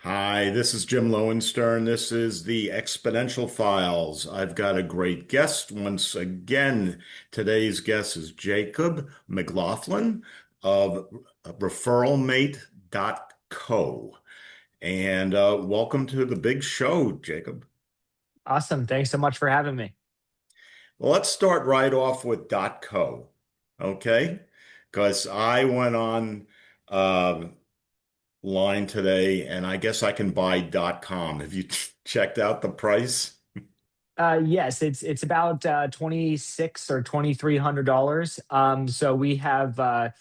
Hi, this is Jim Lowenstern. This is the Exponential Files. I've got a great guest once again. Today's guest is Jacob McLaughlin of referralmate.co. And welcome to the big show, Jacob. Awesome. Thanks so much for having me. Well, let's start right off with .co, okay? Because I went on line today, and I guess I can buy .com. Have you checked out the price? Yes, it's about 26 or $2,300. So we have the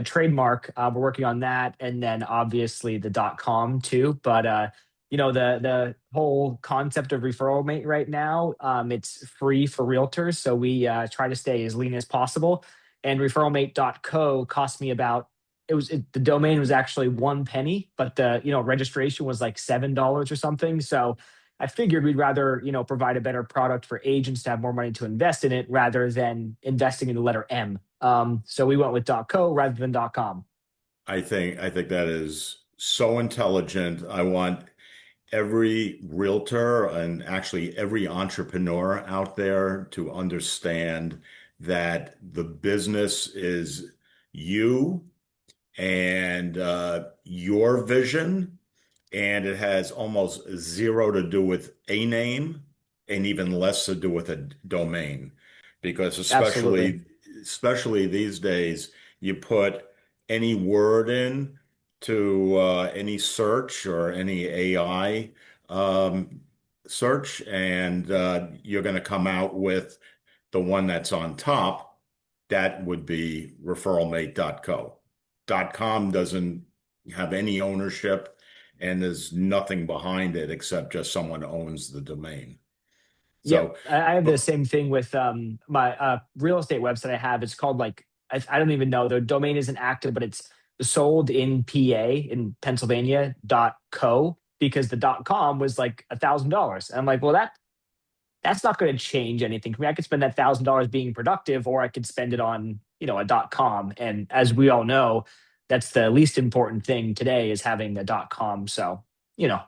trademark. We're working on that, and then obviously the .com too. But the whole concept of referral mate right now, it's free for realtors. So we try to stay as lean as possible. And referralmate.co cost me about the domain was actually one penny, but the registration was like $7 or something. So I figured we'd rather, provide a better product for agents to have more money to invest in it rather than investing in the letter M. So we went with .co rather than .com. I think that is so intelligent. I want every realtor and actually every entrepreneur out there to understand that the business is you and your vision, and it has almost zero to do with a name and even less to do with a domain. Because Absolutely. especially these days, you put any word in to any search or any AI um, search, and you're going to come out with the one that's on top. That would be referralmate.co. .com doesn't have any ownership, and there's nothing behind it except just someone owns the domain. Yep. So, I have the but same thing with my real estate website I have. It's called like, I don't even know. The domain isn't active, but it's sold in PA in Pennsylvania .co because the .com was like $1,000. And I'm like, well, that's not going to change anything for me. I could spend that $1,000 being productive, or I could spend it on, a .com. And as we all know, that's the least important thing today is having the .com. So, you know,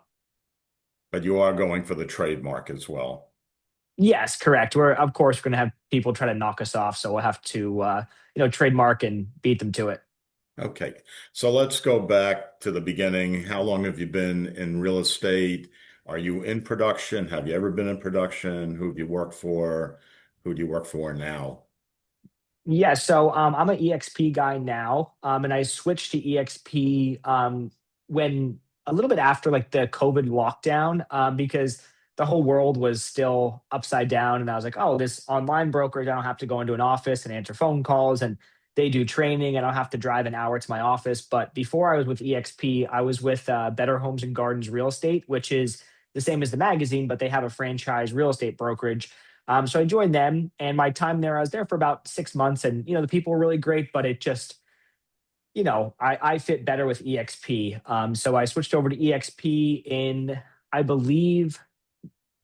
you are going for the trademark as well. yes, correct. We're of course we're going to have people try to knock us off, so we'll have to, trademark and beat them to it. Okay. So let's go back to the beginning. How long have you been in real estate? Are you in production? Have you ever been in production? Who have you worked for? Who do you work for now? Yeah, so I'm an EXP guy now, and I switched to EXP when a little bit after like the COVID lockdown, because the whole world was still upside down, and I was like, oh, this online brokerage, I don't have to go into an office and answer phone calls, and they do training. I don't have to drive an hour to my office. But before I was with EXP, I was with Better Homes and Gardens Real Estate, which is the same as the magazine, but they have a franchise real estate brokerage. So I joined them, and my time there, I was there for about 6 months, and the people were really great, but it just, I fit better with EXP. So I switched over to EXP in, I believe,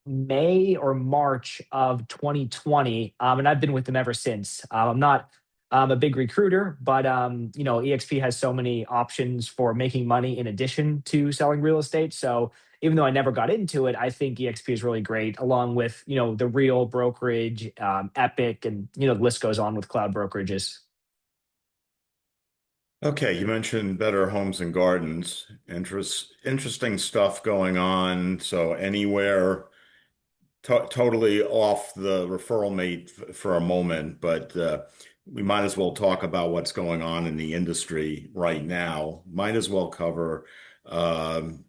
May or March of 2020, and I've been with them ever since. I'm not a big recruiter, but EXP has so many options for making money in addition to selling real estate. So even though I never got into it, I think EXP is really great, along with the Real brokerage, Epic, and the list goes on with cloud brokerages. Okay, you mentioned Better Homes and Gardens. Interesting stuff going on. So anywhere totally off the referral mate for a moment, but we might as well talk about what's going on in the industry right now. Might as well cover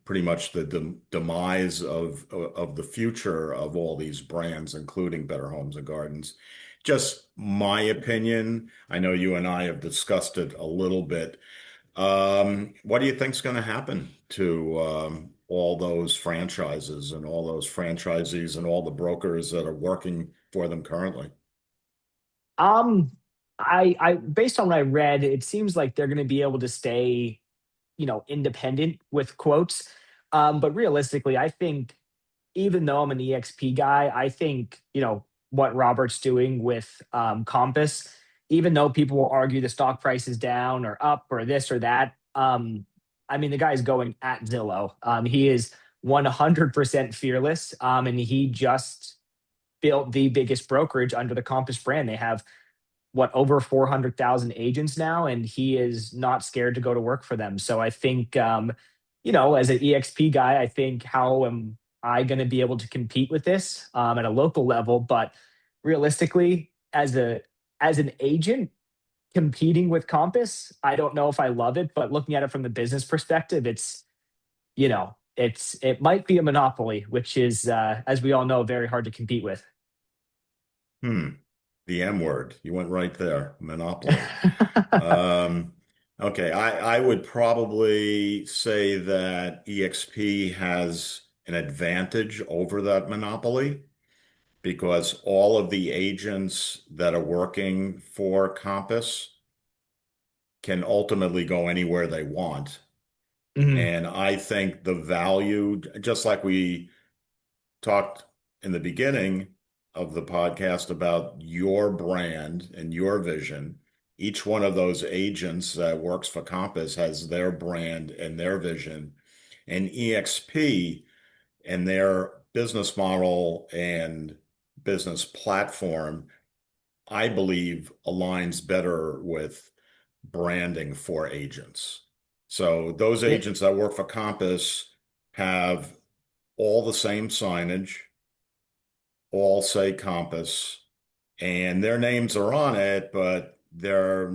pretty much the demise of the future of all these brands, including Better Homes and Gardens. Just my opinion. I know you and I have discussed it a little bit. What do you think's going to happen to all those franchises and all those franchisees and all the brokers that are working for them currently? Um, I based on what I read, it seems like they're going to be able to stay, independent with quotes. But realistically, I think even though I'm an EXP guy, I think, what Robert's doing with Compass, even though people will argue the stock price is down or up or this or that, I mean, the guy's going at Zillow. He is 100% fearless. And he just built the biggest brokerage under the Compass brand. They have what, over 400,000 agents now, and he is not scared to go to work for them. So I think, as an EXP guy, I think, how am I going to be able to compete with this at a local level? But realistically, as an agent competing with Compass, I don't know if I love it. But looking at it from the business perspective, it might be a monopoly, which is, as we all know, very hard to compete with. Hmm. The M word. You went right there. Monopoly. Um, okay. I would probably say that EXP has an advantage over that monopoly because all of the agents that are working for Compass can ultimately go anywhere they want. Mhm. And I think the value, just like we talked in the beginning of the podcast about your brand and your vision. Each one of those agents that works for Compass has their brand and their vision. And EXP and their business model and business platform, I believe, aligns better with branding for agents. So those Yeah, agents that work for Compass have all the same signage, all say Compass, and their names are on it, but they're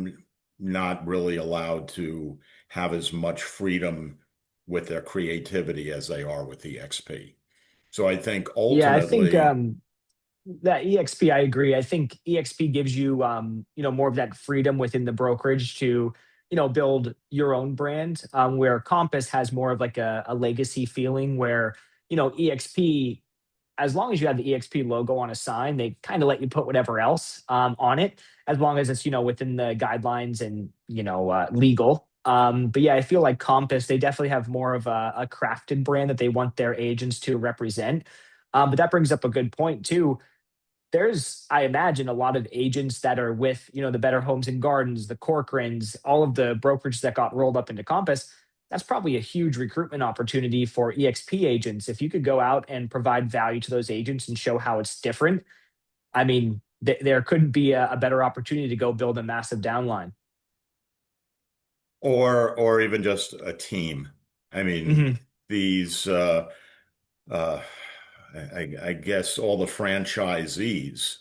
not really allowed to have as much freedom with their creativity as they are with EXP. So I think yeah, I think ultimately, that EXP, I agree. I think EXP gives you, more of that freedom within the brokerage to, build your own brand. Where Compass has more of like a legacy feeling, where EXP, as long as you have the EXP logo on a sign, they kind of let you put whatever else on it, as long as it's within the guidelines and legal. But yeah, I feel like Compass, they definitely have more of a crafted brand that they want their agents to represent. But that brings up a good point too. There's, I imagine, a lot of agents that are with, the Better Homes and Gardens, the Corcorans, all of the brokerages that got rolled up into Compass. That's probably a huge recruitment opportunity for EXP agents. If you could go out and provide value to those agents and show how it's different, I mean, there couldn't be a better opportunity to go build a massive downline. or even just a team. I mean, Hmm. these uh, I guess all the franchisees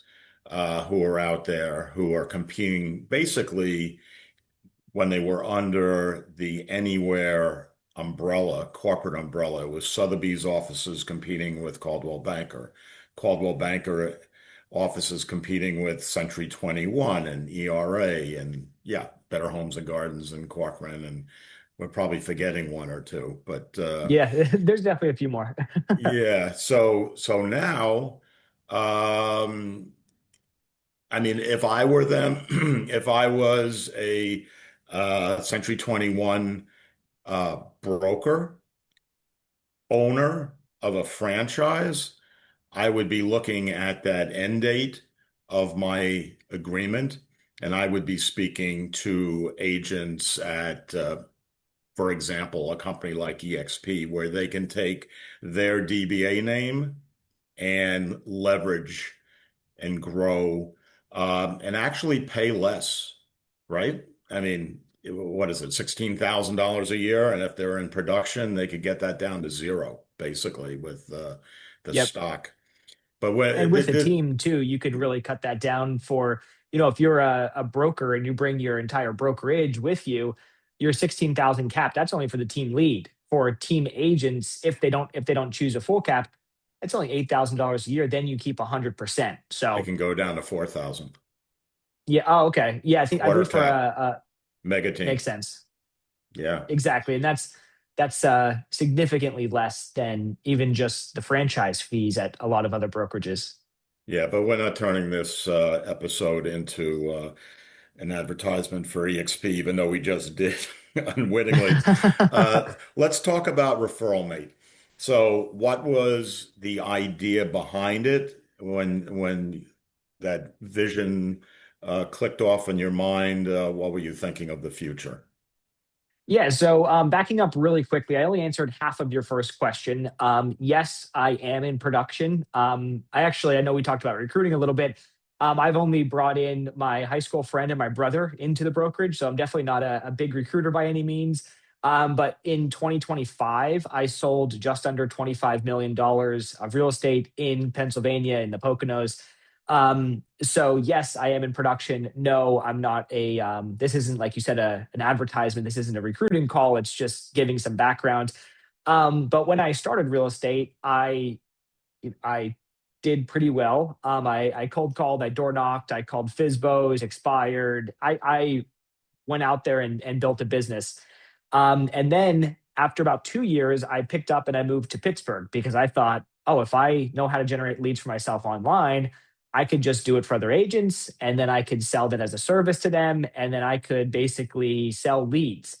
who are out there who are competing basically when they were under the Anywhere umbrella, corporate umbrella. It was Sotheby's offices competing with Coldwell Banker. Coldwell Banker offices competing with Century 21 and ERA and yeah, Better Homes and Gardens and Corcoran. And we're probably forgetting one or two, but Yeah, there's definitely a few more. yeah. So now, um, I mean, if I were them, if I was a Century 21 broker, owner of a franchise, I would be looking at that end date of my agreement, and I would be speaking to agents at, for example, a company like EXP, where they can take their DBA name and leverage and grow and actually pay less, right? I mean, what is it, $16,000 a year? And if they're in production, they could get that down to zero, basically, with the Yep. stock. But when And with a team too, you could really cut that down for, if you're a broker and you bring your entire brokerage with you, your 16,000 cap, that's only for the team lead. For team agents, if they don't choose a full cap, it's only $8,000 a year. Then you keep 100%. it So can go down to 4,000, yeah. Oh, okay. Yeah. I quarter believe for cap, a mega makes team. sense. Yeah. Exactly. And that's significantly less than even just the franchise fees at a lot of other brokerages. Yeah, but we're not turning this episode into an advertisement for EXP, even though we just did unwittingly. Let's talk about ReferralMate. So, what was the idea behind it when that vision clicked off in your mind? What were you thinking of the future? Yeah, so backing up really quickly, I only answered half of your first question. Yes, I am in production. I know we talked about recruiting a little bit. I've only brought in my high school friend and my brother into the brokerage, so I'm definitely not a big recruiter by any means. But in 2025, I sold just under $25 million of real estate in Pennsylvania in the Poconos. So yes, I am in production. No, I'm not this isn't like you said, an advertisement. This isn't a recruiting call. It's just giving some background. But when I started real estate, I did pretty well. I cold called, I door knocked, I called FISBOs, expired. I went out there and built a business. And then after about 2 years, I picked up and I moved to Pittsburgh because I thought, oh, if I know how to generate leads for myself online, I could just do it for other agents and then I could sell that as a service to them. And then I could basically sell leads.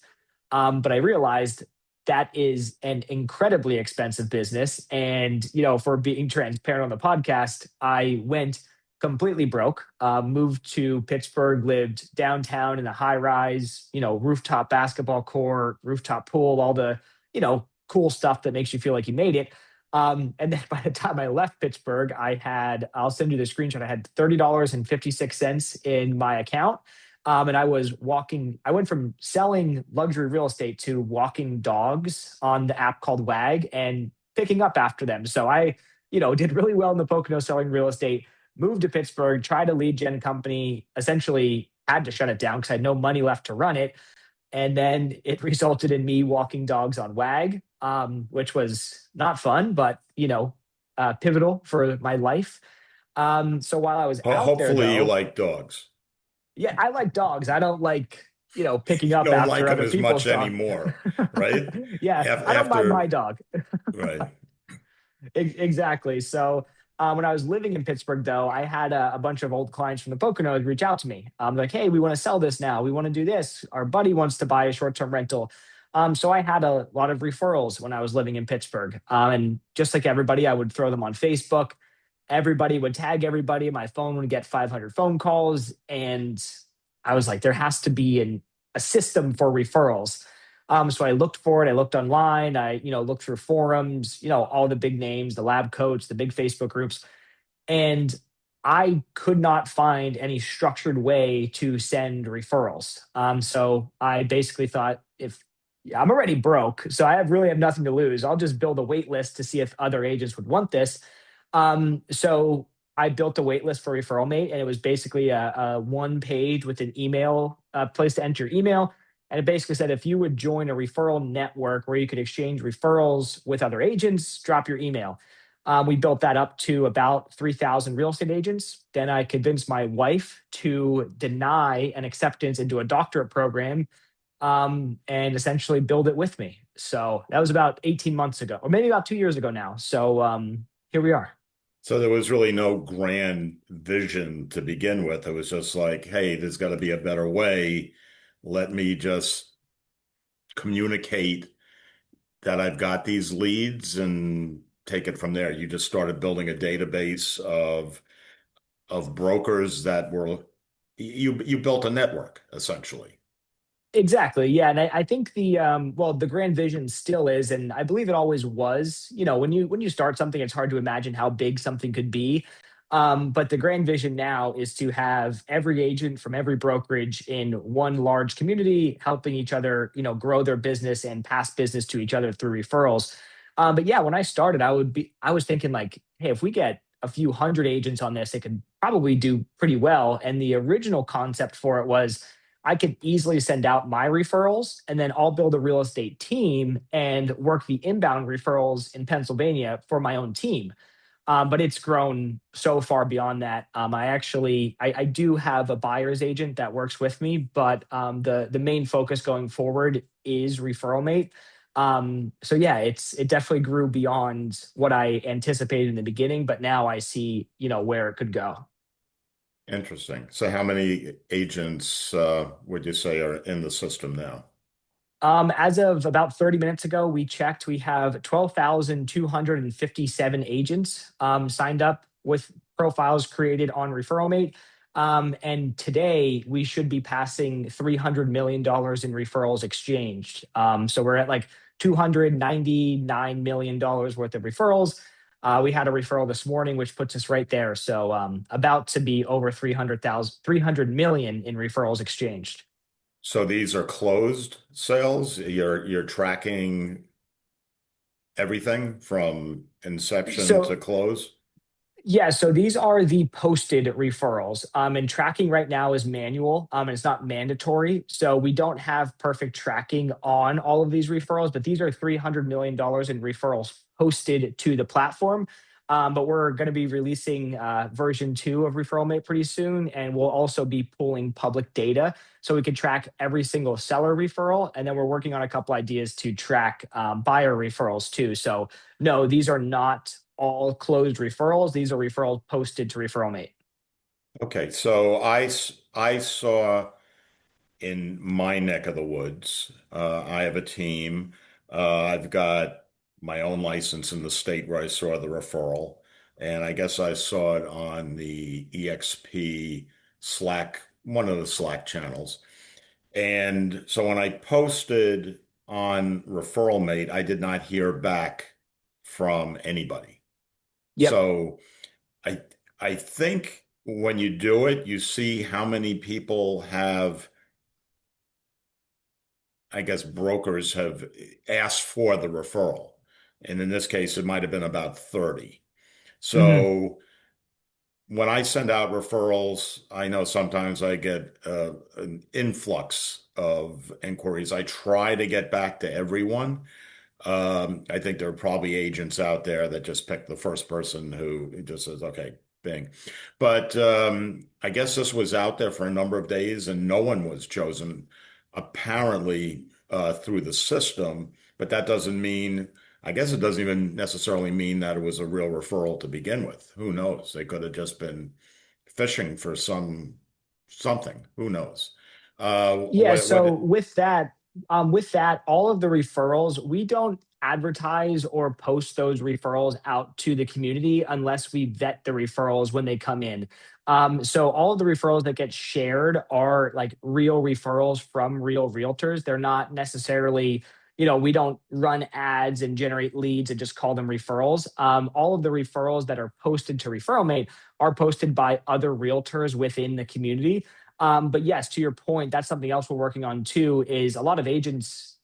But I realized that is an incredibly expensive business. And, for being transparent on the podcast, I went completely broke, moved to Pittsburgh, lived downtown in a high rise, rooftop basketball court, rooftop pool, all the, cool stuff that makes you feel like you made it. And then by the time I left Pittsburgh, I'll send you the screenshot. I had $30.56 in my account. And I went from selling luxury real estate to walking dogs on the app called Wag and picking up after them. So I, did really well in the Pocono selling real estate, moved to Pittsburgh, tried a lead gen company, essentially had to shut it down because I had no money left to run it. And then it resulted in me walking dogs on Wag, which was not fun, but, pivotal for my life. So while I was out there, Hopefully you though, like dogs. yeah, I like dogs. I don't like, picking You up don't like after them other as much people's dog. anymore, right? Yeah, I don't mind my After, dog. right. Exactly. So when I was living in Pittsburgh, though, I had a bunch of old clients from the Poconos reach out to me. Like, hey, we want to sell this now. We want to do this. Our buddy wants to buy a short-term rental. So I had a lot of referrals when I was living in Pittsburgh. And just like everybody, I would throw them on Facebook. Everybody would tag everybody. My phone would get 500 phone calls. And I was like, there has to be a system for referrals. So I looked for it. I looked online. I, looked through forums, all the big names, the lab coats, the big Facebook groups. And I could not find any structured way to send referrals. So I basically thought, if I'm already broke, so really have nothing to lose. I'll just build a wait list to see if other agents would want this. So I built a wait list for ReferralMate, and it was basically a one page with an email, a place to enter your email. And it basically said if you would join a referral network where you could exchange referrals with other agents, drop your email. We built that up to about 3,000 real estate agents. Then I convinced my wife to deny an acceptance into a doctorate program, and essentially build it with me. So that was about 18 months ago, or maybe about 2 years ago now. So here we are. So there was really no grand vision to begin with. It was just like, hey, there's got to be a better way. Let me just communicate that I've got these leads and take it from there. You just started building a database of brokers that were you built a network essentially. Exactly. Yeah. And I think the grand vision still is, and I believe it always was, when you start something, it's hard to imagine how big something could be. But the grand vision now is to have every agent from every brokerage in one large community helping each other, grow their business and pass business to each other through referrals. But yeah, when I started, I was thinking like, hey, if we get a few hundred agents on this, it could probably do pretty well. And the original concept for it was I could easily send out my referrals and then I'll build a real estate team and work the inbound referrals in Pennsylvania for my own team. But it's grown so far beyond that. I do have a buyer's agent that works with me, but the main focus going forward is ReferralMate. So yeah, it definitely grew beyond what I anticipated in the beginning, but now I see where it could go. Interesting. So how many agents would you say are in the system now? As of about 30 minutes ago, we checked. We have 12,257 agents signed up with profiles created on ReferralMate. And today we should be passing $300 million in referrals exchanged. So we're at like $299 million worth of referrals. We had a referral this morning, which puts us right there. So about to be over 300 million in referrals exchanged. So these are closed sales. You're tracking everything from inception to So close. yeah, so these are the posted referrals. And tracking right now is manual, and it's not mandatory. So we don't have perfect tracking on all of these referrals, but these are $300 million in referrals posted to the platform. But we're going to be releasing version 2 of ReferralMate pretty soon, and we'll also be pulling public data so we can track every single seller referral. And then we're working on a couple ideas to track buyer referrals too. So no, these are not all closed referrals. These are referrals posted to ReferralMate. Okay, so I saw in my neck of the woods, I have a team. I've got my own license in the state where I saw the referral, and I guess I saw it on the EXP Slack, one of the Slack channels. And so when I posted on ReferralMate, I did not hear back from anybody. Yep. So I I think when you do it, you see how many people have, I guess, brokers have asked for the referral. And in this case, it might have been about 30. Hmm. So when I send out referrals, I know sometimes I get an influx of inquiries. I try to get back to everyone. I think there are probably agents out there that just pick the first person who just says, okay, bing. But I guess this was out there for a number of days and no one was chosen, apparently, through the system. But that doesn't mean, I guess it doesn't even necessarily mean that it was a real referral to begin with. Who knows? They could have just been fishing for something. Who knows? Yeah. What So with that, all of the referrals, we don't advertise or post those referrals out to the community unless we vet the referrals when they come in. So all of the referrals that get shared are like real referrals from real realtors. They're not necessarily, we don't run ads and generate leads and just call them referrals. All of the referrals that are posted to ReferralMate are posted by other realtors within the community. But yes, to your point, that's something else we're working on too, is a lot of agents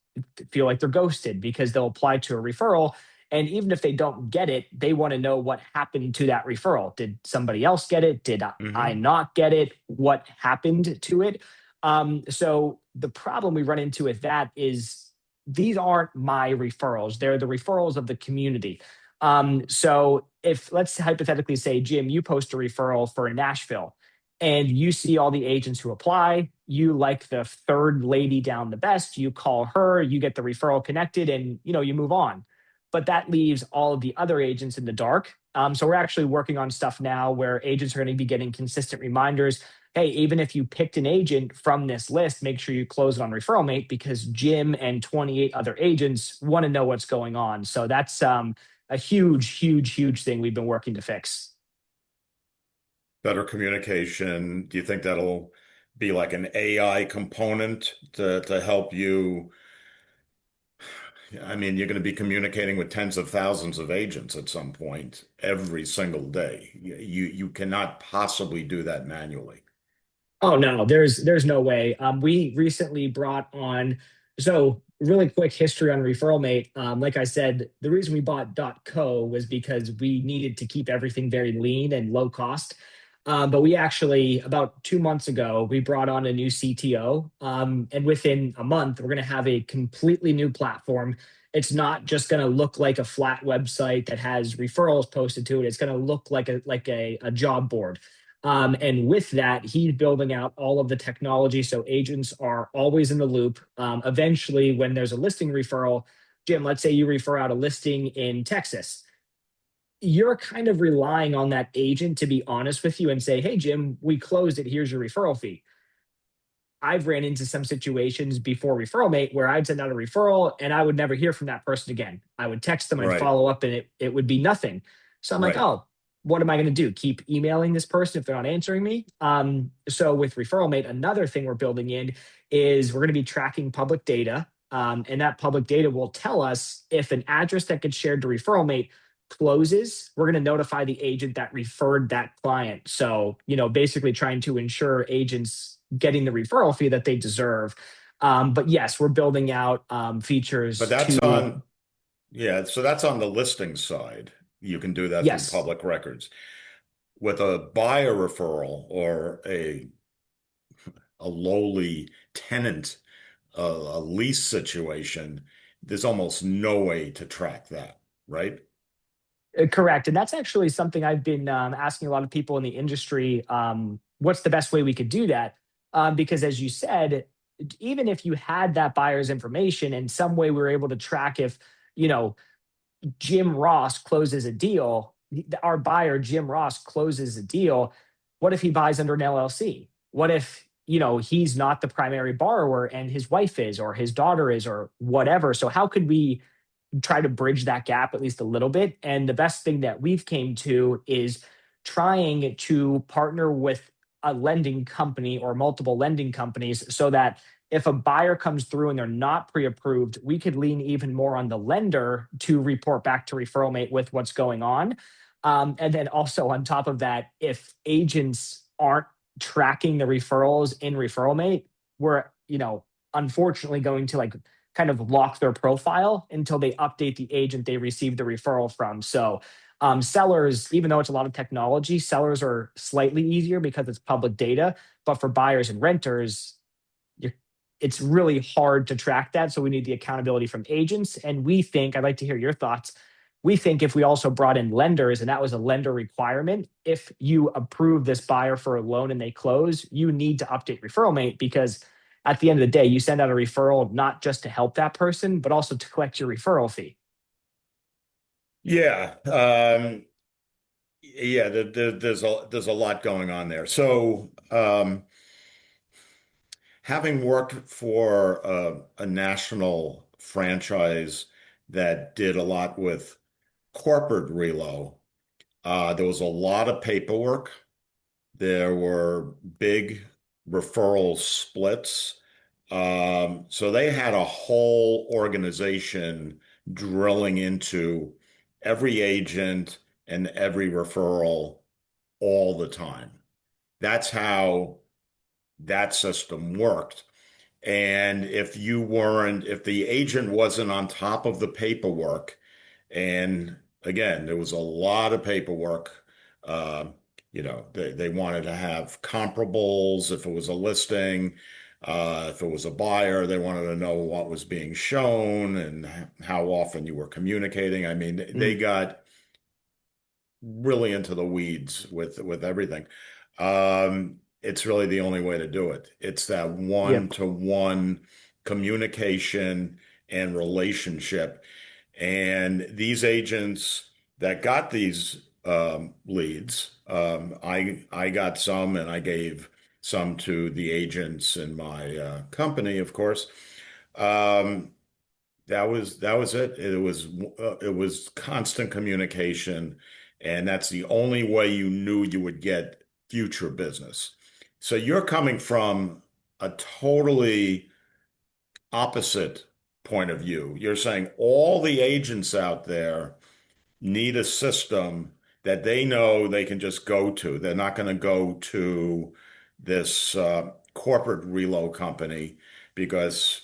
feel like they're ghosted because they'll apply to a referral. And even if they don't get it, they want to know what happened to that referral. Did somebody else get it? Did I Mhm. not get it? What happened to it? So the problem we run into with that is these aren't my referrals. They're the referrals of the community. So if let's hypothetically say, Jim, you post a referral for Nashville and you see all the agents who apply, you like the third lady down the best, you call her, you get the referral connected, and you move on. But that leaves all of the other agents in the dark. So we're actually working on stuff now where agents are going to be getting consistent reminders. Hey, even if you picked an agent from this list, make sure you close it on ReferralMate because Jim and 28 other agents want to know what's going on. So that's a huge, huge, huge thing we've been working to fix. Better communication. Do you think that'll be like an AI component to help you? I mean, you're going to be communicating with tens of thousands of agents at some point every single day. You cannot possibly do that manually. Oh no, there's no way. We recently brought on, so really quick history on ReferralMate. Like I said, the reason we bought .co was because we needed to keep everything very lean and low cost. But we actually about 2 months ago we brought on a new CTO, and within a month we're going to have a completely new platform. It's not just going to look like a flat website that has referrals posted to it. It's going to look like a job board. And with that, he's building out all of the technology so agents are always in the loop. Eventually, when there's a listing referral, Jim, let's say you refer out a listing in Texas, you're kind of relying on that agent to be honest with you and say, hey, Jim, we closed it. Here's your referral fee. I've ran into some situations before ReferralMate where I'd send out a referral and I would never hear from that person again. I would text them, I'd Right, follow up, and it would be nothing. So I'm like, right. oh, what am I going to do? Keep emailing this person if they're not answering me? So with ReferralMate, another thing we're building in is we're going to be tracking public data. And that public data will tell us if an address that gets shared to ReferralMate closes, we're going to notify the agent that referred that client. So, basically trying to ensure agents getting the referral fee that they deserve. But yes, we're building out But features that's to, on, yeah, so that's on the listing side. You can do that through yes. public records. With a buyer referral or a lowly tenant, a lease situation, there's almost no way to track that, right? Correct. And that's actually something I've been asking a lot of people in the industry. What's the best way we could do that? Because as you said, even if you had that buyer's information in some way, we were able to track if, you know, Jim Ross closes a deal, our buyer, Jim Ross, closes a deal. What if he buys under an LLC? What if, he's not the primary borrower and his wife is, or his daughter is, or whatever? So, how could we try to bridge that gap at least a little bit? And the best thing that we've came to is trying to partner with a lending company or multiple lending companies so that if a buyer comes through and they're not pre-approved, we could lean even more on the lender to report back to ReferralMate with what's going on. And then also on top of that, if agents aren't tracking the referrals in ReferralMate, we're, unfortunately going to like kind of lock their profile until they update the agent they received the referral from. So sellers, even though it's a lot of technology, sellers are slightly easier because it's public data. But for buyers and renters, you're, it's really hard to track that. So we need the accountability from agents. And we think, I'd like to hear your thoughts. We think if we also brought in lenders and that was a lender requirement, if you approve this buyer for a loan and they close, you need to update ReferralMate because at the end of the day, you send out a referral not just to help that person, but also to collect your referral fee. Yeah. Yeah, there's a lot going on there. So, having worked for a national franchise that did a lot with corporate relo, there was a lot of paperwork. There were big referral splits. So they had a whole organization drilling into every agent and every referral all the time. That's how that system worked. And if the agent wasn't on top of the paperwork, and again, there was a lot of paperwork, uh, they wanted to have comparables if it was a listing, if it was a buyer, they wanted to know what was being shown and how often you were communicating. I mean, they Mm, got really into the weeds with everything. It's really the only way to do it. It's that yep. one-to-one communication and relationship. And these agents that got these leads, I got some, and I gave some to the agents in my company, of course. Um, that was it. It was constant communication, and that's the only way you knew you would get future business. So you're coming from a totally opposite point of view. You're saying all the agents out there need a system that they know they can just go to. They're not going to go to this corporate relo company because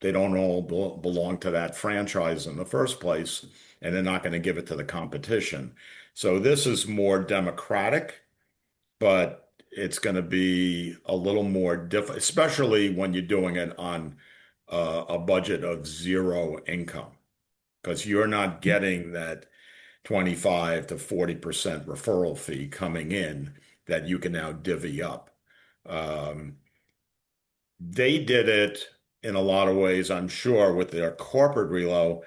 they don't all belong to that franchise in the first place, and they're not going to give it to the competition. So this is more democratic, but it's going to be a little more difficult, especially when you're doing it on a budget of zero income, because you're not getting that 25 to 40% referral fee coming in that you can now divvy up. Um, they did it in a lot of ways, I'm sure, with their corporate relo.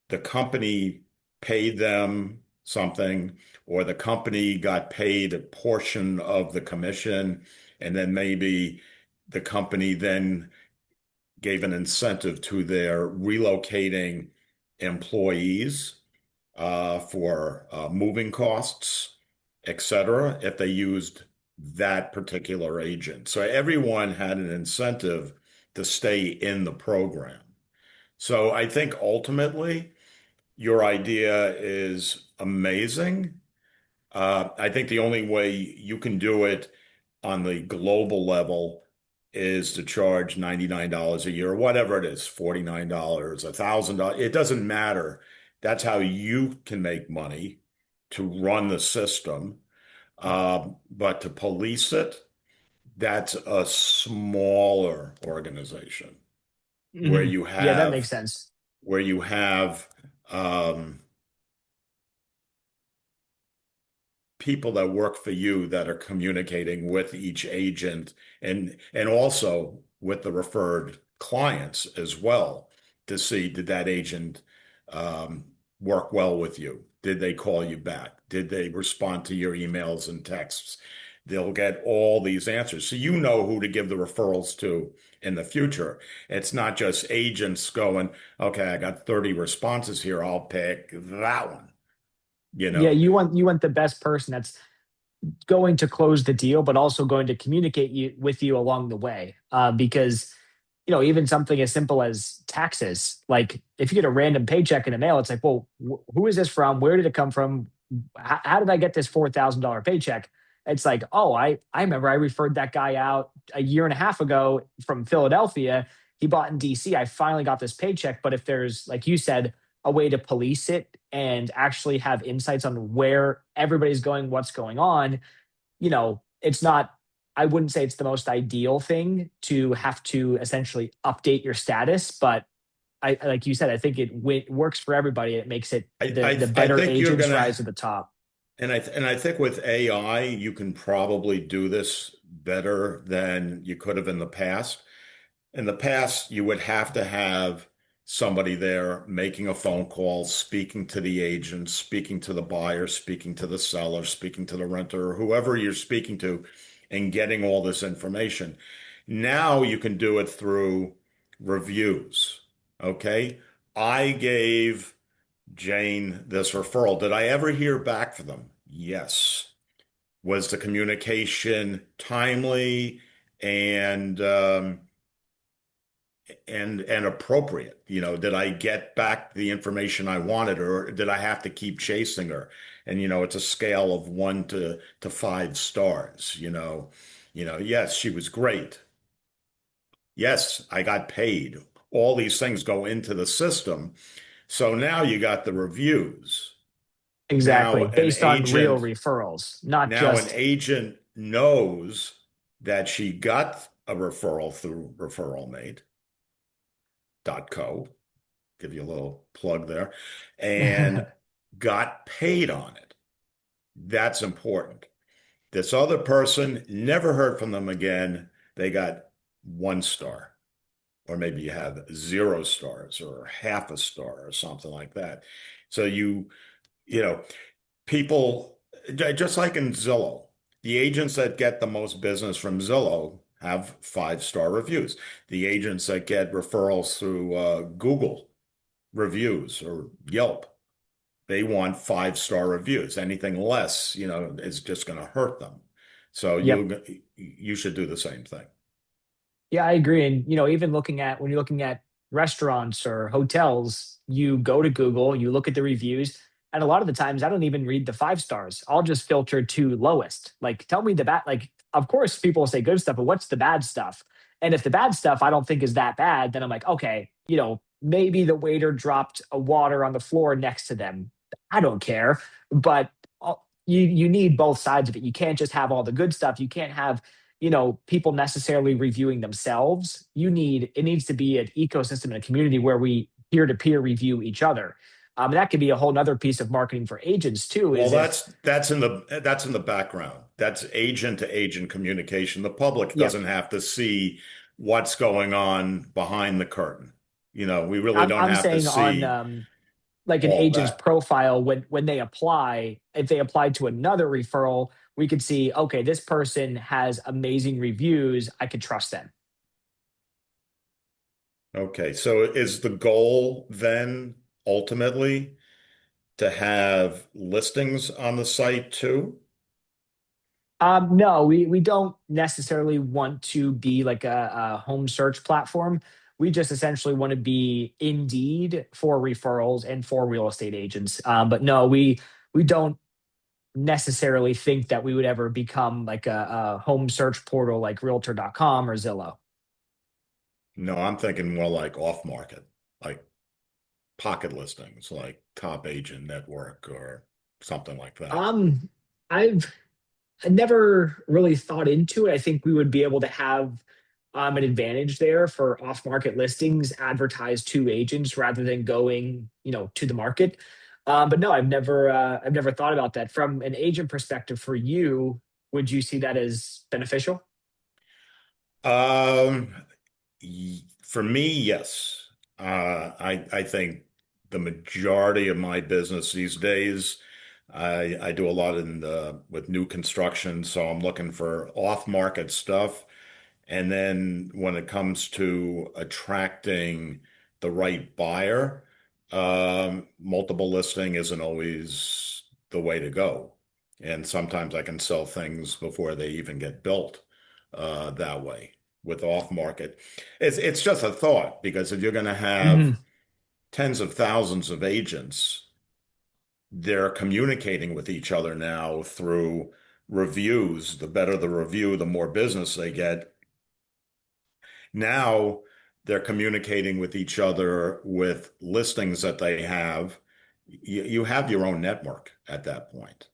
The company paid them something, or the company got paid a portion of the commission, and then maybe the company then gave an incentive to their relocating employees. for moving costs, etc., if they used that particular agent. So everyone had an incentive to stay in the program. So I think ultimately your idea is amazing. I think the only way you can do it on the global level is to charge $99 a year, or whatever it is, $49, $1,000. It doesn't matter. That's how you can make money to run the system. But to police it, that's a smaller organization where Mhm. you Yeah, that makes have sense. where you have um, people that work for you that are communicating with each agent and also with the referred clients as well to see did that agent um, work well with you? Did they call you back? Did they respond to your emails and texts? They'll get all these answers. So you know who to give the referrals to in the future. It's not just agents going, okay, I got 30 responses here. I'll pick that one, you Yeah, know. you want the best person that's going to close the deal, but also going to communicate with you along the way. Because even something as simple as taxes, like if you get a random paycheck in the mail, it's like, well, who is this from? Where did it come from? How did I get this $4,000 paycheck? It's like, oh, I remember I referred that guy out a year and a half ago from Philadelphia. He bought in DC. I finally got this paycheck. But if there's, like you said, a way to police it and actually have insights on where everybody's going, what's going on, it's not, I wouldn't say it's the most ideal thing to have to essentially update your status, but like you said, I think it works for everybody. It makes it the I better think you're agents gonna, rise to the top. and I think with AI, you can probably do this better than you could have in the past. In the past, you would have to have somebody there making a phone call, speaking to the agent, speaking to the buyer, speaking to the seller, speaking to the renter, or whoever you're speaking to, and getting all this information. Now you can do it through reviews. Okay. I gave Jane this referral. Did I ever hear back from them? Yes. Was the communication timely and and appropriate? Did I get back the information I wanted, or did I have to keep chasing her? And it's a scale of 1 to 5 stars. Yes, she was great. Yes, I got paid. All these things go into the system. So now you got the reviews. Exactly. Now an Based on real agent referrals, not Now an just, agent knows that she got a referral through referralmate.co, give you a little plug there, and got paid on it. That's important. This other person, never heard from them again. They got 1 star, or maybe you have 0 stars or half a star or something like that. So you know, people, just like in Zillow, the agents that get the most business from Zillow have 5 star reviews. The agents that get referrals through Google reviews or Yelp, they want 5 star reviews. Anything less, is just going to hurt them. So yep. you should do the same thing. Yeah, I agree. And even looking at when you're looking at restaurants or hotels, you go to Google, you look at the reviews, and a lot of the times I don't even read the 5 stars. I'll just filter to lowest. Like, tell me the bad. Like, of course, people will say good stuff, but what's the bad stuff? And if the bad stuff I don't think is that bad, then I'm like, okay, maybe the waiter dropped a water on the floor next to them. I don't care, but you need both sides of it. You can't just have all the good stuff. You can't have people necessarily reviewing themselves. It needs to be an ecosystem and a community where we peer to peer review each other. And that could be a whole nother piece of marketing for agents too. Well, Is if that's in the background. That's agent to agent communication. The public Yep, doesn't have to see what's going on behind the curtain. We really I'm don't I'm have to saying on see like an all agent's that. profile when they apply, if they apply to another referral, we could see, okay, this person has amazing reviews. I could trust them. Okay, so is the goal then ultimately to have listings on the site too? No, we don't necessarily want to be like a home search platform. We just essentially want to be Indeed for referrals and for real estate agents. But no, we don't necessarily think that we would ever become like a home search portal like Realtor.com or Zillow. No, I'm thinking more like off market, like pocket listings, like Top Agent Network or something like that. Um, I've I never really thought into it. I think we would be able to have an advantage there for off-market listings advertised to agents rather than going, to the market. But no, I've never thought about that from an agent perspective. For you, would you see that as beneficial? Um, for me, yes. I think the majority of my business these days, I do a lot with new construction, so I'm looking for off-market stuff. And then when it comes to attracting the right buyer, multiple listing isn't always the way to go. And sometimes I can sell things before they even get built that way with off market. It's just a thought because if you're going to have Mhm. tens of thousands of agents, they're communicating with each other now through reviews. The better the review, the more business they get. Now they're communicating with each other with listings that they have. You have your own network at that point.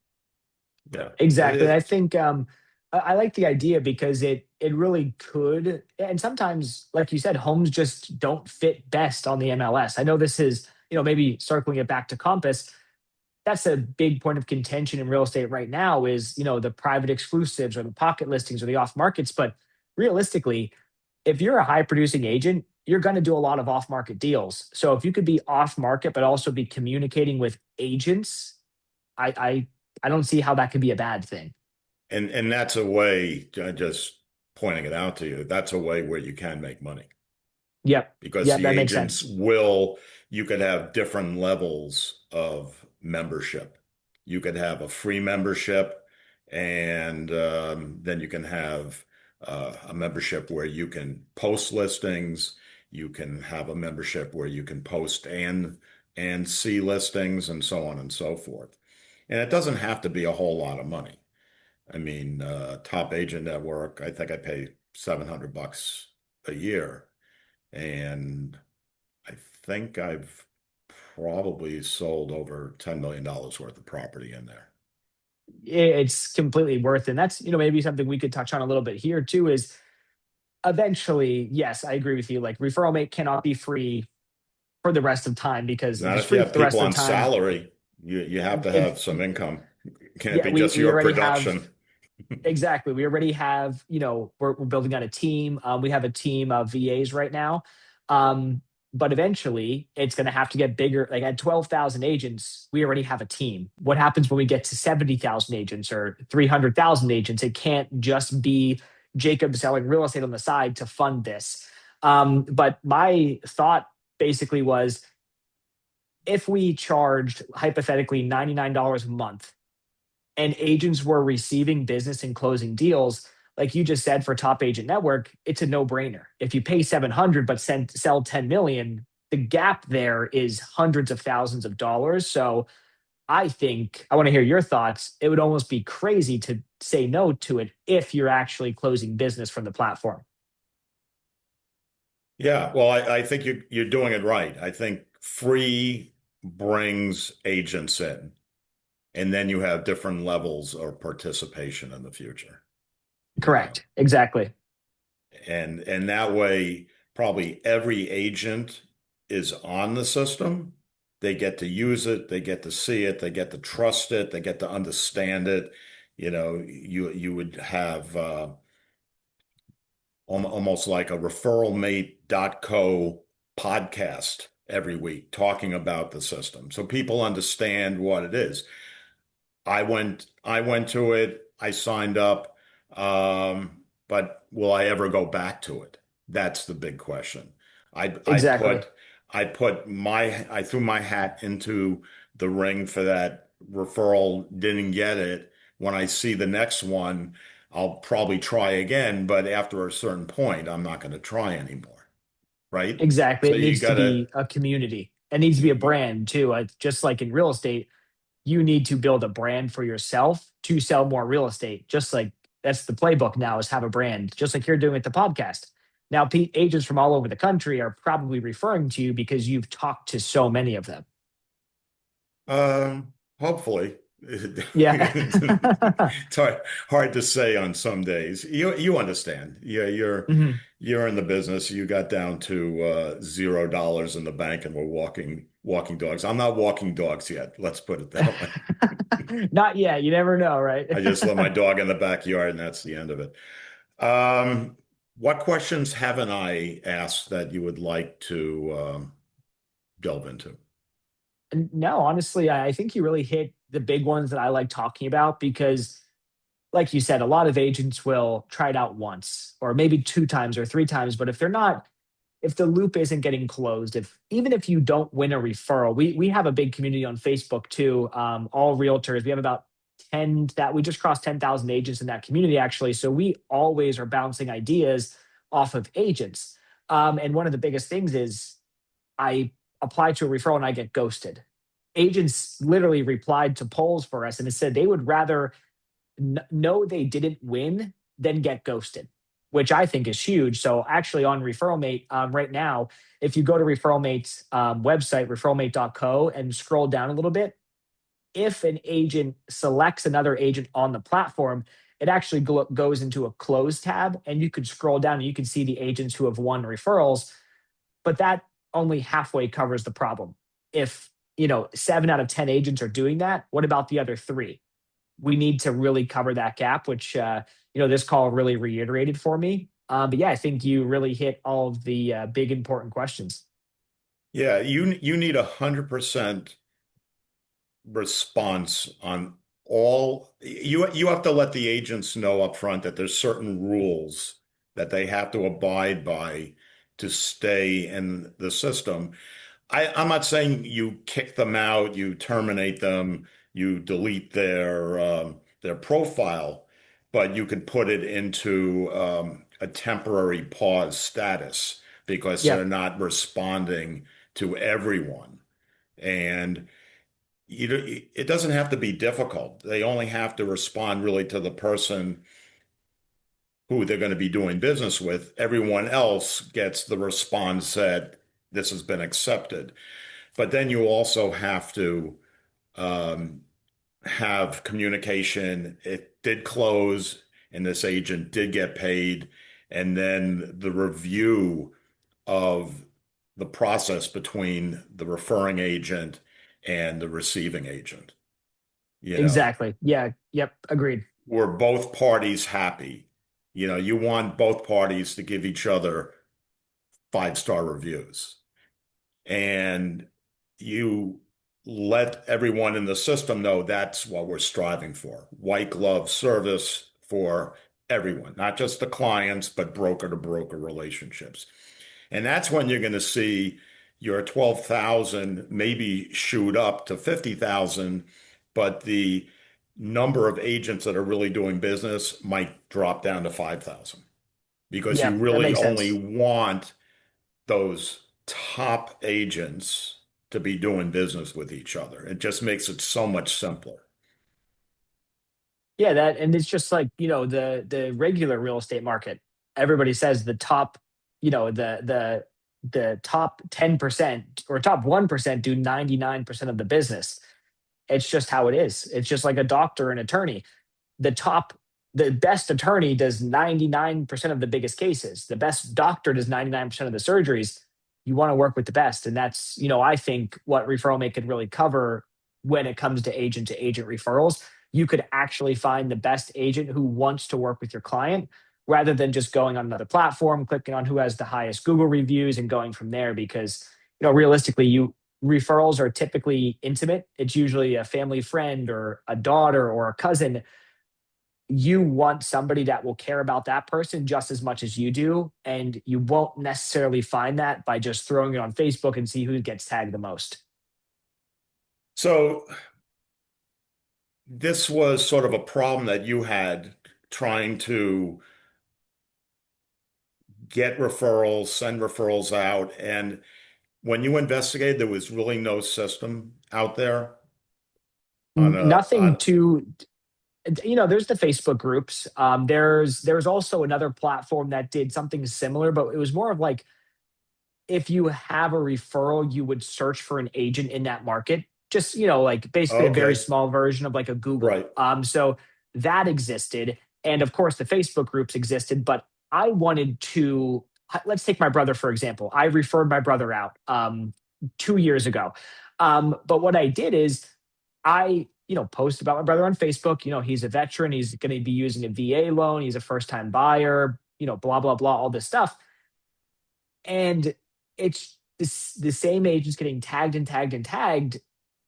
Yeah. Exactly. I think I like the idea because it really could, and sometimes, like you said, homes just don't fit best on the MLS. I know this is, maybe circling it back to Compass. That's a big point of contention in real estate right now is, the private exclusives or the pocket listings or the off markets. But realistically, if you're a high producing agent, you're going to do a lot of off market deals. So if you could be off market but also be communicating with agents, I I I don't see how that could be a bad thing. and that's a way, just pointing it out to you, that's a way where you can make money Yep. because Yep, the that makes agents sense. will, you could have different levels of membership. You could have a free membership, and then you can have a membership where you can post listings. You can have a membership where you can post and see listings and so on and so forth. And it doesn't have to be a whole lot of money. I mean, Top Agent Network, I think I pay $700 a year. And I think I've probably sold over $10 million worth of property in there. It's completely worth it. And that's, maybe something we could touch on a little bit here too is eventually, yes, I agree with you. Like ReferralMate cannot be free for the rest of time because if Not it's if you free for have the rest people of the on time, salary. You have to if have some income. Can't yeah, be we just we your already have. production. Exactly. We already have, we're building out a team. We have a team of VAs right now. Um, but eventually it's going to have to get bigger. Like at 12,000 agents, we already have a team. What happens when we get to 70,000 agents or 300,000 agents? It can't just be Jacob selling real estate on the side to fund this. But my thought basically was if we charged hypothetically $99 a month and agents were receiving business and closing deals, like you just said for Top Agent Network, it's a no-brainer. If you pay 700 but sell 10 million, the gap there is hundreds of thousands of dollars. So I think I want to hear your thoughts. It would almost be crazy to say no to it if you're actually closing business from the platform. Yeah, well, I think you're doing it right. I think free brings agents in, and then you have different levels of participation in the future. You know, Correct. Exactly. and that way probably every agent is on the system. They get to use it, they get to see it, they get to trust it, they get to understand it. You would have almost like a referralmate.co podcast every week talking about the system so people understand what it is. I went to it, I signed up, but will I ever go back to it? That's the big question. I'd Exactly. put I threw my hat into the ring for that referral, didn't get it. When I see the next one, I'll probably try again, but after a certain point, I'm not going to try anymore, right? Exactly. So It you needs to gotta, be a community. It needs to be a brand too. Just like in real estate, you need to build a brand for yourself to sell more real estate. Just like that's the playbook now is have a brand, just like you're doing with the podcast. Now, agents from all over the country are probably referring to you because you've talked to so many of them. hopefully. Yeah. It's hard to say on some days. You understand. Yeah, Mhm. you're in the business. You got down to $0 in the bank and we're walking dogs. I'm not walking dogs yet. Let's put it that way. Not yet. You never know, right? I just let my dog in the backyard and that's the end of it. Um, what questions haven't I asked that you would like to delve into? No, honestly, I think you really hit the big ones that I like talking about because, like you said, a lot of agents will try it out once or maybe two times or three times. But if the loop isn't getting closed, if even if you don't win a referral, we have a big community on Facebook too. All realtors, we have about 10 that we just crossed 10,000 agents in that community actually. So we always are bouncing ideas off of agents. And one of the biggest things is I apply to a referral and I get ghosted. Agents literally replied to polls for us and it said they would rather know they didn't win than get ghosted, which I think is huge. So actually on ReferralMate right now, if you go to ReferralMate's website, referralmate.co and scroll down a little bit, if an agent selects another agent on the platform, it actually goes into a close tab and you could scroll down and you can see the agents who have won referrals, but that only halfway covers the problem. If, 7 out of 10 agents are doing that, what about the other three? We need to really cover that gap, which this call really reiterated for me. But yeah, I think you really hit all of the big important questions. Yeah, you need 100% response on all you have to let the agents know up front that there's certain rules that they have to abide by to stay in the system. I'm not saying you kick them out, you terminate them, you delete their profile, but you could put it into a temporary pause status because they're Yep, not responding to everyone. And it doesn't have to be difficult. They only have to respond really to the person who they're going to be doing business with. Everyone else gets the response that this has been accepted. But then you also have to um, have communication. It did close, and this agent did get paid, and then the review of the process between the referring agent and the receiving agent. You know, exactly. Yeah, yep, agreed. where both parties happy. You want both parties to give each other 5-star reviews. And you let everyone in the system know that's what we're striving for. White glove service for everyone, not just the clients, but broker to broker relationships. And that's when you're going to see your 12,000 maybe shoot up to 50,000, but the number of agents that are really doing business might drop down to 5,000 because you Yeah, that really makes only sense. want those top agents to be doing business with each other. It just makes it so much simpler. Yeah, that and it's just like, the regular real estate market. Everybody says the top, the top 10% or top 1% do 99% of the business. It's just how it is. It's just like a doctor and attorney. The top, the best attorney does 99% of the biggest cases. The best doctor does 99% of the surgeries. You want to work with the best. And that's, I think what ReferralMate could really cover when it comes to agent referrals. You could actually find the best agent who wants to work with your client rather than just going on another platform, clicking on who has the highest Google reviews and going from there. Because, realistically, referrals are typically intimate. It's usually a family friend or a daughter or a cousin. you want somebody that will care about that person just as much as you do. And you won't necessarily find that by just throwing it on Facebook and see who gets tagged the most. So this was sort of a problem that you had trying to get referrals, send referrals out. And when you investigated, there was really no system out there on Nothing on to, there's the Facebook groups. There's also another platform that did something similar, but it was more of like, if you have a referral, you would search for an agent in that market. Just, like basically a very okay, small version of like a Google. right. So that existed. And of course, the Facebook groups existed, but I wanted to, let's take my brother, for example. I referred my brother out 2 years ago. But what I did is I, post about my brother on Facebook. He's a veteran. He's going to be using a VA loan. He's a first time buyer, blah, blah, blah, all this stuff. And it's the same agents getting tagged and tagged and tagged.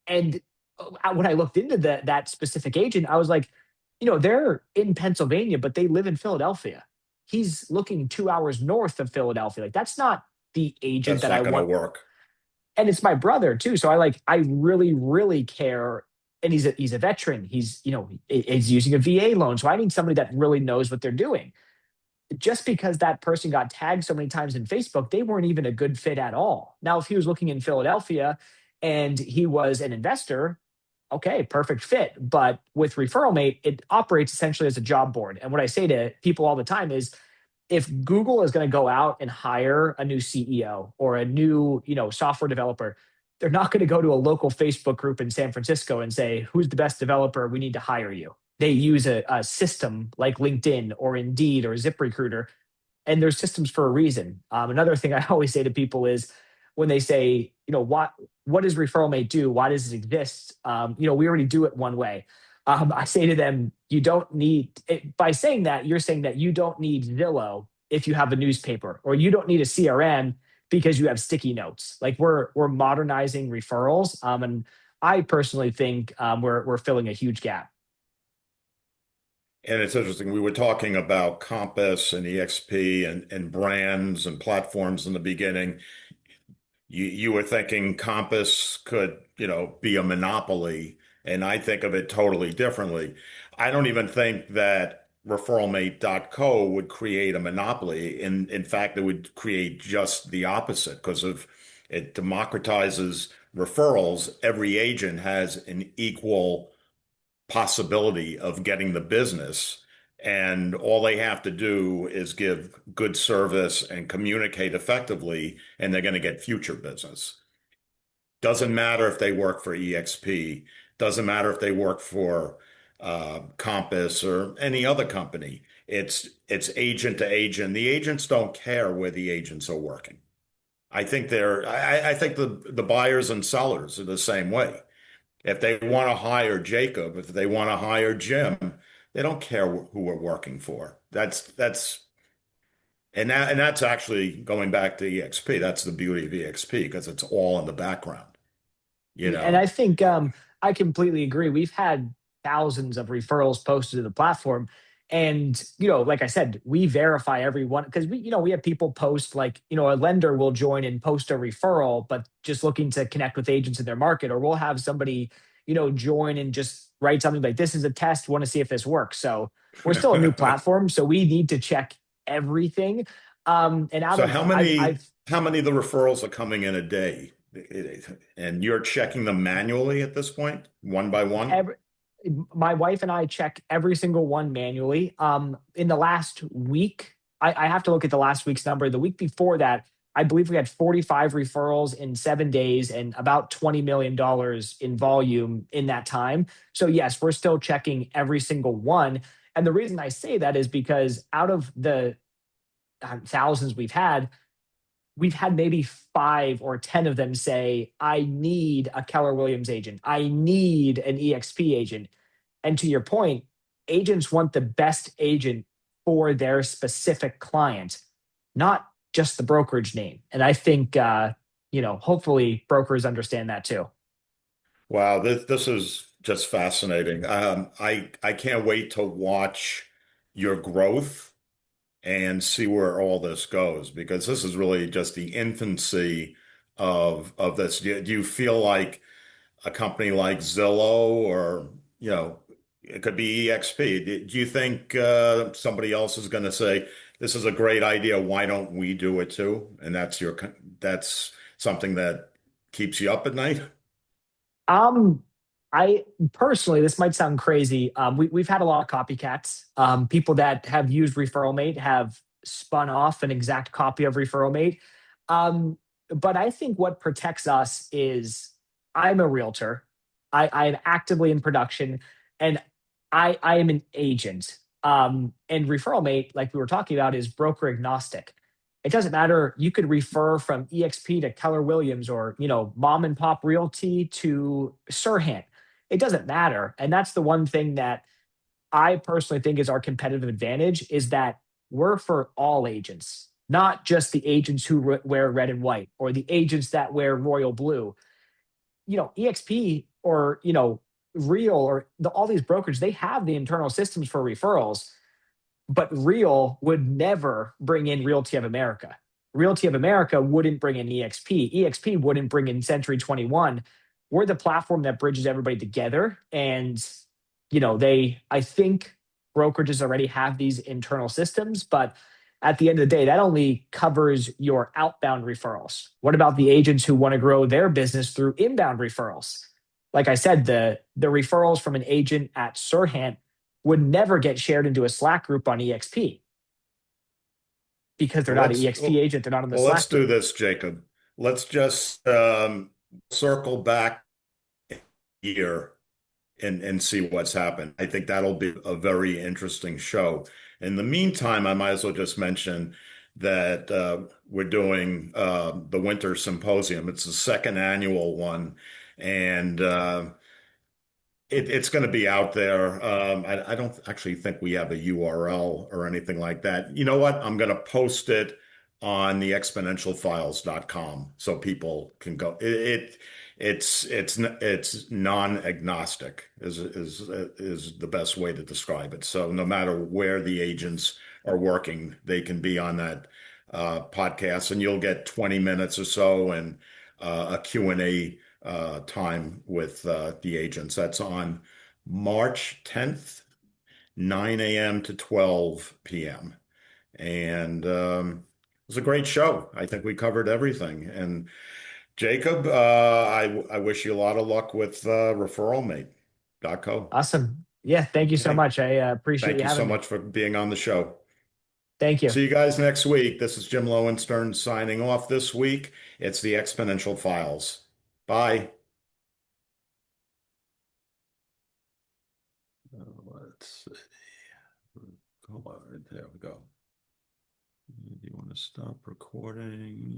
And when I looked into that specific agent, I was like, they're in Pennsylvania, but they live in Philadelphia. He's looking 2 hours north of Philadelphia. Like that's not the agent That's that I not going to want. work. And it's my brother too. So I really, really care. And he's a veteran. He's using a VA loan. So I need somebody that really knows what they're doing. Just because that person got tagged so many times in Facebook, they weren't even a good fit at all. Now, if he was looking in Philadelphia and he was an investor, okay, perfect fit. But with ReferralMate, it operates essentially as a job board. And what I say to people all the time is, if Google is going to go out and hire a new CEO or a new, software developer, they're not going to go to a local Facebook group in San Francisco and say, "Who's the best developer? We need to hire you." They use a system like LinkedIn or Indeed or ZipRecruiter, and there's systems for a reason. Another thing I always say to people is when they say, what does ReferralMate do? Why does it exist? We already do it one way. I say to them, you don't need it. By saying that, you're saying that you don't need Zillow if you have a newspaper, or you don't need a CRM because you have sticky notes. Like we're modernizing referrals, and I personally think we're filling a huge gap. And it's interesting. We were talking about Compass and EXP and brands and platforms in the beginning. You were thinking Compass could, be a monopoly, and I think of it totally differently. I don't even think that referralmate.co would create a monopoly. In fact, it would create just the opposite because of it democratizes referrals. Every agent has an equal possibility of getting the business. And all they have to do is give good service and communicate effectively, and they're going to get future business. Doesn't matter if they work for EXP, doesn't matter if they work for Compass or any other company. It's agent to agent. The agents don't care where the agents are working. I think the buyers and sellers are the same way. If they want to hire Jacob, if they want to hire Jim, they don't care who we're working for. And that's actually going back to EXP. That's the beauty of EXP because it's all in the background, you And know. I think I completely agree. We've had thousands of referrals posted to the platform. And, like I said, we verify everyone because we have people post like, a lender will join and post a referral, but just looking to connect with agents in their market, or we'll have somebody, join and just write something like, "This is a test, want to see if this works." So we're still a new platform. So we need to check everything. And out So of, I've how many of the referrals are coming in a day? And you're checking them manually at this point, one by one? every, my wife and I check every single one manually. In the last week, I have to look at the last week's number. The week before that, I believe we had 45 referrals in 7 days and about $20 million in volume in that time. So yes, we're still checking every single one. And the reason I say that is because out of the thousands we've had maybe 5 or 10 of them say, "I need a Keller Williams agent. I need an EXP agent." And to your point, agents want the best agent for their specific client, not just the brokerage name. And I think, hopefully brokers understand that too. Wow, this is just fascinating. I can't wait to watch your growth and see where all this goes because this is really just the infancy of this. Do you feel like a company like Zillow or, you know, it could be EXP. Do you think somebody else is going to say, this is a great idea, why don't we do it too? And that's something that keeps you up at night? Um, I personally, this might sound crazy. We've had a lot of copycats. People that have used ReferralMate have spun off an exact copy of ReferralMate. Um, but I think what protects us is I'm a realtor. I am actively in production, and I am an agent. And ReferralMate, like we were talking about, is broker agnostic. It doesn't matter. You could refer from EXP to Keller Williams or, mom and pop realty to Sirhan. It doesn't matter. And that's the one thing that I personally think is our competitive advantage is that we're for all agents, not just the agents who wear red and white or the agents that wear royal blue. EXP or, Real or all these brokers, they have the internal systems for referrals, but Real would never bring in Realty of America. Realty of America wouldn't bring in EXP. EXP wouldn't bring in Century 21. We're the platform that bridges everybody together. And, I think brokerages already have these internal systems, but at the end of the day, that only covers your outbound referrals. What about the agents who want to grow their business through inbound referrals? Like I said, the referrals from an agent at Sirhan would never get shared into a Slack group on EXP because they're Well, not an EXP agent. They're not on the let's Slack do group. this, Jacob. Let's just circle back here and see what's happened. I think that'll be a very interesting show. In the meantime, I might as well just mention that we're doing the Winter Symposium. It's the second annual one, and it's going to be out there. I don't actually think we have a URL or anything like that. You know what? I'm going to post it on the exponentialfiles.com so people can go. It's non-agnostic is the best way to describe it. So no matter where the agents are working, they can be on that podcast, and you'll get 20 minutes or so and a Q&A time with the agents. That's on March 10th, 9 a.m. to 12 p.m. And it was a great show. I think we covered everything. And Jacob, I wish you a lot of luck with referralmate.co. Awesome. Yeah. Thank you so Okay. much. I appreciate Thank you you so having me. much for being on the show. Thank you. See you guys next week. This is Jim Lowenstern signing off this week. It's the Exponential Files. Bye. Let's see. Hold on. There we go. Do you want to stop recording?